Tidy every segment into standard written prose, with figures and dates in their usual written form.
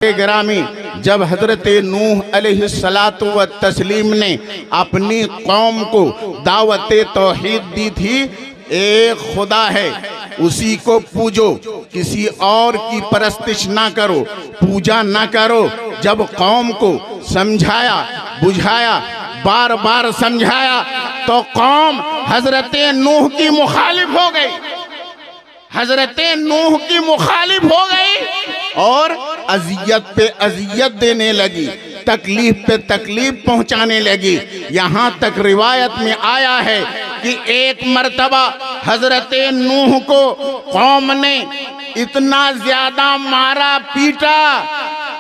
ग्रामी, जब हजरत नूह अलैहिस्सलातु व तस्लीम ने अपनी कौम को दावत तौहीद दी थी, एक खुदा है उसी को पूजो, किसी और की परस्तिश ना करो, पूजा ना करो। जब कौम को समझाया बुझाया, बार बार समझाया, तो कौम हजरत नूह की मुखालिफ हो गई, हजरत नूह की मुखालिफ हो गई और अजियत पे अजियत देने लगी, तकलीफ पे तकलीफ पहुंचाने लगी। यहाँ तक रिवायत में आया है कि एक मर्तबा हजरत नूह को कौम ने इतना ज्यादा मारा पीटा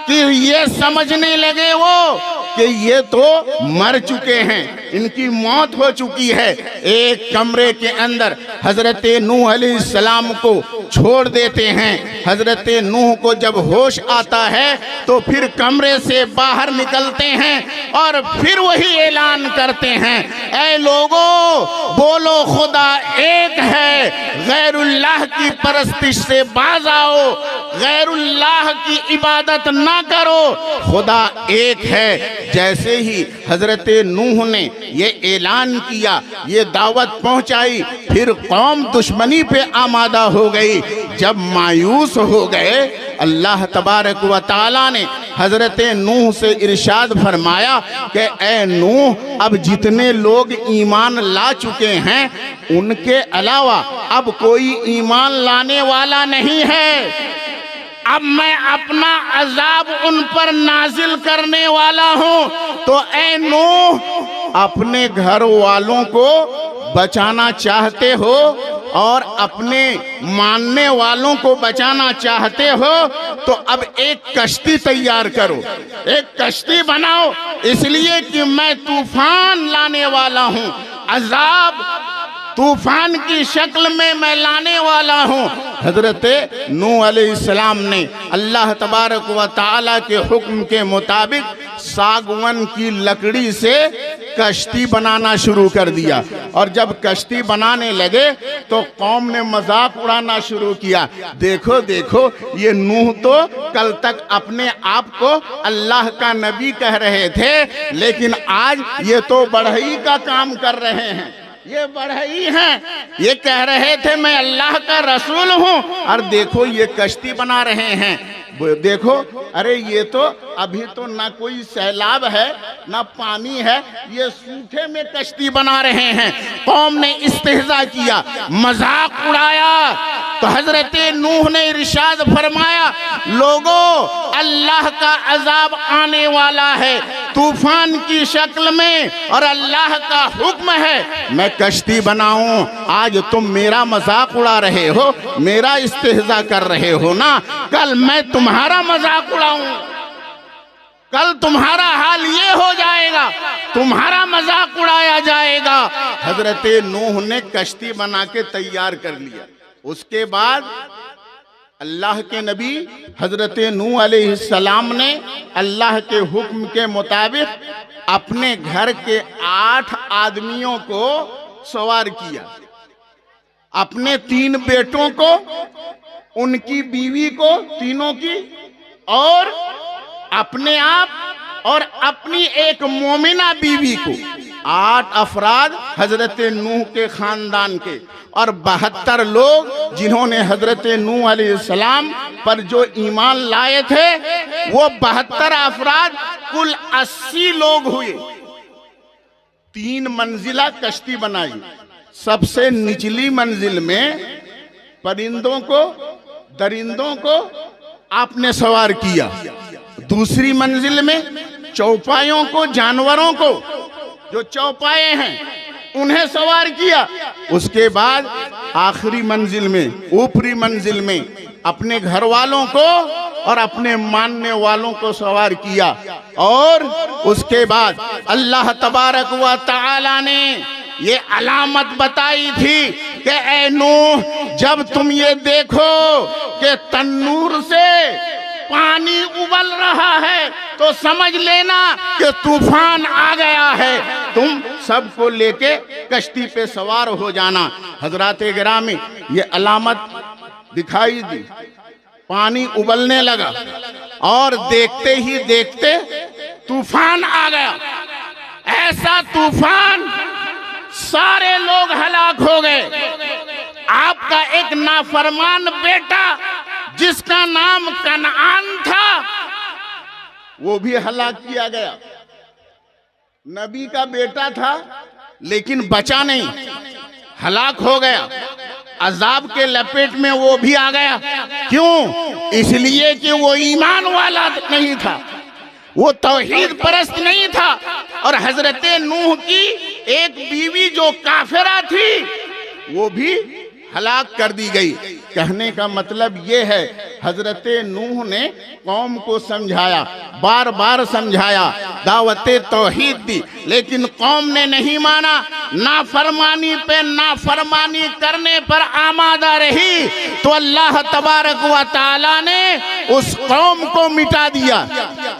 कि ये समझने लगे वो कि ये तो मर चुके हैं, इनकी मौत हो चुकी है। एक कमरे के अंदर हजरत नूह अलैहिस्सलाम को छोड़ देते हैं। हजरत नूह को जब होश आता है तो फिर कमरे से बाहर निकलते हैं और फिर वही ऐलान करते हैं, ऐ लोगों, बोलो खुदा एक है, गैरुल्लाह की परस्तिश से बाज आओ, गैरुल्लाह की इबादत ना करो, खुदा एक है। जैसे ही हजरत नूह ने ये ऐलान किया, ये दावत पहुंचाई, फिर कौम दुश्मनी पे आमादा हो गई। जब मायूस हो गए, अल्लाह तबारक व तआला ने हजरत नूह से इरशाद फरमाया कि ए नूह, अब जितने लोग ईमान ला चुके हैं उनके अलावा अब कोई ईमान लाने वाला नहीं है। अब मैं अपना अजाब उन पर नाजिल करने वाला हूं, तो ए नूह, अपने घर वालों को बचाना चाहते हो और अपने मानने वालों को बचाना चाहते हो, तो अब एक कश्ती तैयार करो, एक कश्ती बनाओ, इसलिए कि मैं तूफान लाने वाला हूं, अजाब तूफान की शक्ल में मैं लाने वाला हूँ। हजरत नूह अलैहिस्सलाम ने अल्लाह तबारक व तआला के हुक्म के मुताबिक सागवन की लकड़ी से कश्ती बनाना शुरू कर दिया। और जब कश्ती बनाने लगे तो कौम ने मजाक उड़ाना शुरू किया, देखो देखो, ये नूह तो कल तक अपने आप को अल्लाह का नबी कह रहे थे, लेकिन आज ये तो बढ़ई का काम कर रहे हैं, ये बढ़ई हैं, ये कह रहे थे मैं अल्लाह का रसूल हूँ, और देखो ये कश्ती बना रहे हैं। देखो, अरे ये तो अभी तो ना कोई सैलाब है ना पानी है, ये सूखे में कश्ती बना रहे हैं। कौम ने इस्तेहज़ा किया, मजाक उड़ाया, तो हजरत नूह ने इरशाद फरमाया, लोगों, अल्लाह का अजाब आने वाला है तूफान की शक्ल में, और अल्लाह का हुक्म है मैं कश्ती बनाऊं। आज तुम मेरा मजाक उड़ा रहे हो, मेरा इस्तेहज़ा कर रहे हो ना, कल मैं तुम्हारा मजाक उड़ाऊं, कल तुम्हारा हाल ये हो जाएगा, तुम्हारा मजाक उड़ाया जाएगा। हजरत नूह ने कश्ती बना के तैयार कर लिया। उसके बाद अल्लाह के नबी हजरत नूह अलैहिस्सलाम ने अल्लाह के हुक्म के मुताबिक अपने घर के 8 आदमियों को सवार किया, अपने 3 बेटों को, उनकी बीवी को, तीनों की, और अपने आप और अपनी एक मोमिना बीवी को। 8 अफराद हजरत नूह के खानदान के, और 72 लोग जिन्होंने हजरत नूह अलैहिस्सलाम पर जो ईमान लाए थे, वो 72 अफराद कुल 80 लोग हुए। 3 मंजिला कश्ती बनाई। सबसे निचली मंजिल में परिंदों को, दरिंदों को आपने सवार किया, दूसरी मंजिल में चौपायों को, जानवरों को, जो चौपाए हैं उन्हें सवार किया। उसके बाद आखिरी मंजिल में, ऊपरी मंजिल में अपने घर वालों को और अपने मानने वालों को सवार किया। और उसके बाद अल्लाह तबारक व तआला ने ये अलामत बताई थी कि ऐ नूह, जब तुम ये देखो कि तन्नूर से पानी उबल रहा है तो समझ लेना कि तूफान आ गया है, तुम सबको लेके कश्ती पे सवार हो जाना। हजरात गिरामी, ये अलामत दिखाई दी, पानी उबलने लगा। और देखते ही देखते तूफान आ गया। ऐसा तूफान, सारे लोग हलाक हो गए। आपका एक नाफरमान बेटा जिसका नाम कनान था, वो भी हलाक किया गया। नबी का बेटा था लेकिन बचा नहीं, हलाक हो गया। अजाब के लपेट में वो भी आ गया। क्यों? इसलिए कि वो ईमान वाला नहीं था, वो तौहीद परस्त नहीं था। और हजरत नूह की एक बीवी जो काफिरा थी, वो भी हलाक कर दी गई। कहने का मतलब ये है, हजरत नूह ने कौम को समझाया, बार बार समझाया, दावते तौहीद दी, लेकिन कौम ने नहीं माना। नाफरमानी पे नाफरमानी करने पर आमादा रही तो अल्लाह तबारक व तआला ने उस कौम को मिटा दिया।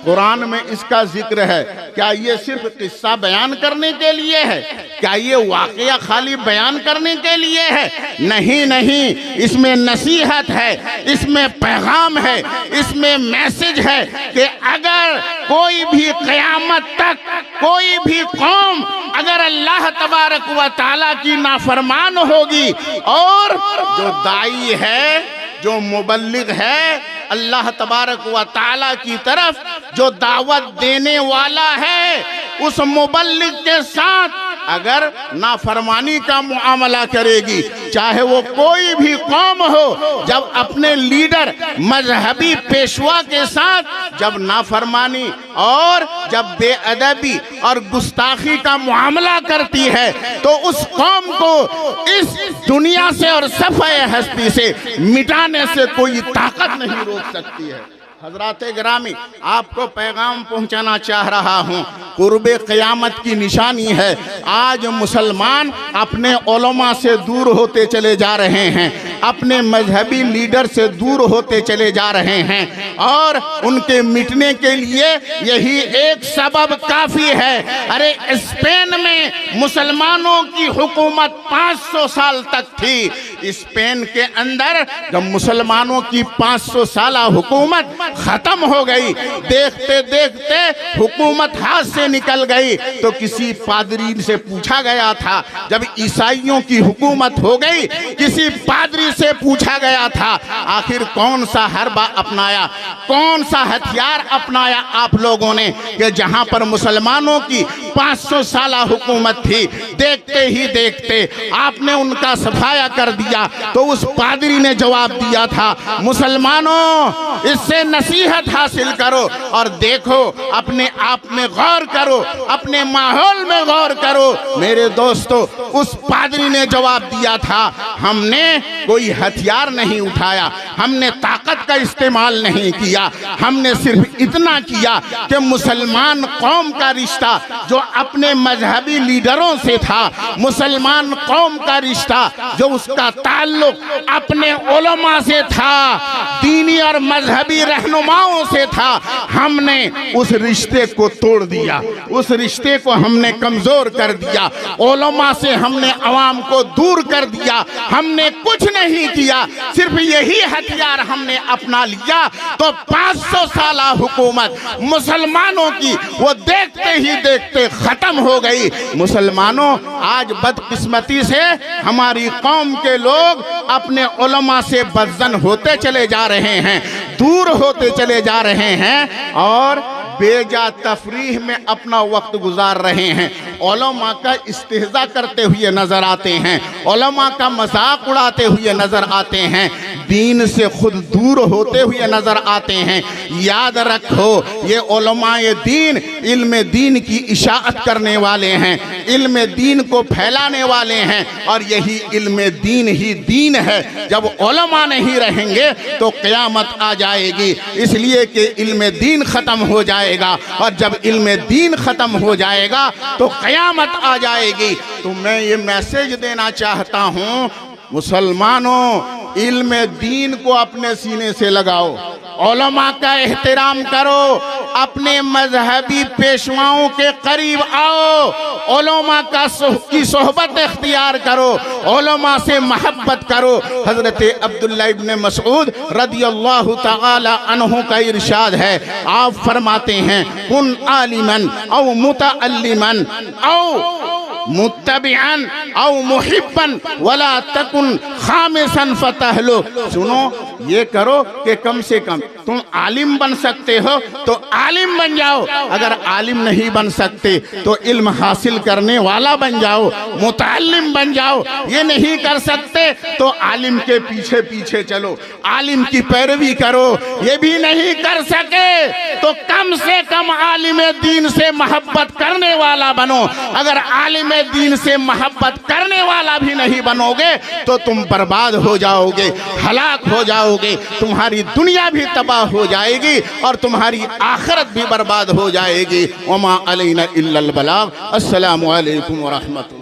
कुरान में इसका जिक्र है। क्या ये सिर्फ किस्सा बयान करने के लिए है? क्या ये वाकया खाली बयान करने के लिए है? नहीं नहीं, इसमें नसीहत है, इसमें पैगाम है, इसमें मैसेज है कि अगर कोई भी क़यामत तक कोई भी कौम अगर अल्लाह तबारक व तआला की नाफरमान होगी, और जो दाई है, जो मुबल्लिग है, अल्लाह तबारक व तआला की तरफ जो दावत देने वाला है, उस मुबल्लिग के साथ अगर नाफरमानी का मुआमला करेगी, चाहे वो कोई भी कौम हो, जब अपने लीडर मजहबी पेशवा के साथ जब नाफरमानी और जब बेअदबी और गुस्ताखी का मुआमला करती है, तो उस कौम को इस दुनिया से और सफ़े हस्ती से मिटाने से कोई ताकत नहीं रोक सकती है। हजरात गिरामी, आपको पैगाम पहुंचाना चाह रहा हूं, कुर्बे क़यामत की निशानी है। आज मुसलमान अपने उलमा से दूर होते चले जा रहे हैं, अपने मजहबी लीडर से दूर होते चले जा रहे हैं, और उनके मिटने के लिए यही एक सबब काफ़ी है। अरे स्पेन में मुसलमानों की हुकूमत 500 साल तक थी। स्पेन के अंदर जब मुसलमानों की 500 साल हुकूमत खत्म हो गई, देखते देखते हुकूमत हाथ से निकल गई, तो किसी पादरी से पूछा गया था, जब ईसाइयों की हुकूमत हो गई, किसी पादरी से पूछा गया था, आखिर कौन सा हरबा अपनाया, कौन सा हथियार अपनाया आप लोगों ने कि जहां पर मुसलमानों की 500 साल हुकूमत थी, देखते ही देखते आपने उनका सफाया कर दिया। तो उस पादरी ने जवाब दिया था, मुसलमानों, इससे नसीहत हासिल करो और देखो, अपने आप में गौर करो, अपने माहौल में गौर करो। मेरे दोस्तों, उस पादरी ने जवाब दिया था, हमने कोई हथियार नहीं उठाया, हमने ताकत का इस्तेमाल नहीं किया, हमने सिर्फ इतना किया कि मुसलमान कौम का रिश्ता जो अपने मजहबी लीडरों से था, मुसलमान कौम का रिश्ता जो उसका ताल्लुक अपने उलमा से था, दीनी और मजहबी रहनुमाओं से था, हमने उस रिश्ते को तोड़ दिया, उस रिश्ते को हमने कमजोर कर दिया, उलमा से हमने अवाम को दूर कर दिया, हमने कुछ नहीं किया, सिर्फ यही हथियार हमने अपना लिया। तो 500 साल हुकूमत मुसलमानों की वो देखते ही देखते खत्म हो गई। मुसलमानों, आज बदकिस्मती से हमारी कौम के लोग अपने उलमा से बदजन होते चले जा रहे हैं, दूर होते चले जा रहे हैं और बेजा तफरीह में अपना वक्त गुजार रहे हैं। उलमा का इस्तेहज़ा करते हुए नजर आते हैं, उलमा का मजाक उड़ाते हुए नजर आते हैं, दीन से खुद दूर होते हुए नजर आते हैं। याद रखो, ये उलमाए दीन इल्म दीन की इशाअत करने वाले हैं, इल्म दीन को फैलाने वाले हैं, और यही इल्म दीन ही दीन है। जब उलमा नहीं रहेंगे तो क़यामत आ जाएगी, इसलिए कि इल्म दीन ख़त्म हो जाएगा, और जब इल्म दीन ख़त्म हो जाएगा तो क़यामत आ जाएगी। तो मैं ये मैसेज देना चाहता हूँ, मुसलमानों, इल्म दीन को अपने सीने से लगाओ उलमा का एहतराम करो, अपने मजहबी पेशवाओं के करीब आओ, उलमा की सोहबत इख्तियार करो, उलमा से मोहब्बत करो। हजरत अब्दुल्लाह इब्न मसऊद रदियल्लाहु तआला अन्हु का इरशाद है, आप फरमाते हैं कुन आलिमन औ मुतअल्लिमन औ मुत्तबिअन औ मुहिब्बन वला तकुन खामिसन फतहलो। सुनो, ये करो कि कम से कम तुम आलिम बन सकते हो तो आलिम बन जाओ, अगर आलिम नहीं बन सकते तो इल्म हासिल करने वाला बन जाओ, मुतअल्लिम बन जाओ। ये नहीं कर सकते तो आलिम के पीछे पीछे चलो, आलिम की पैरवी करो। ये भी नहीं कर सके तो कम से कम आलिम दीन से मोहब्बत करने वाला बनो। अगर आलिम दीन से मोहब्बत करने वाला भी नहीं बनोगे तो तुम बर्बाद हो जाओगे, हलाक हो जाओगे, तुम्हारी दुनिया भी तबाह हो जाएगी और तुम्हारी आखिरत भी बर्बाद हो जाएगी। वमा अलैना इल्लल बलाग। अस्सलामु अलैकुम व रहमतुल्लाह।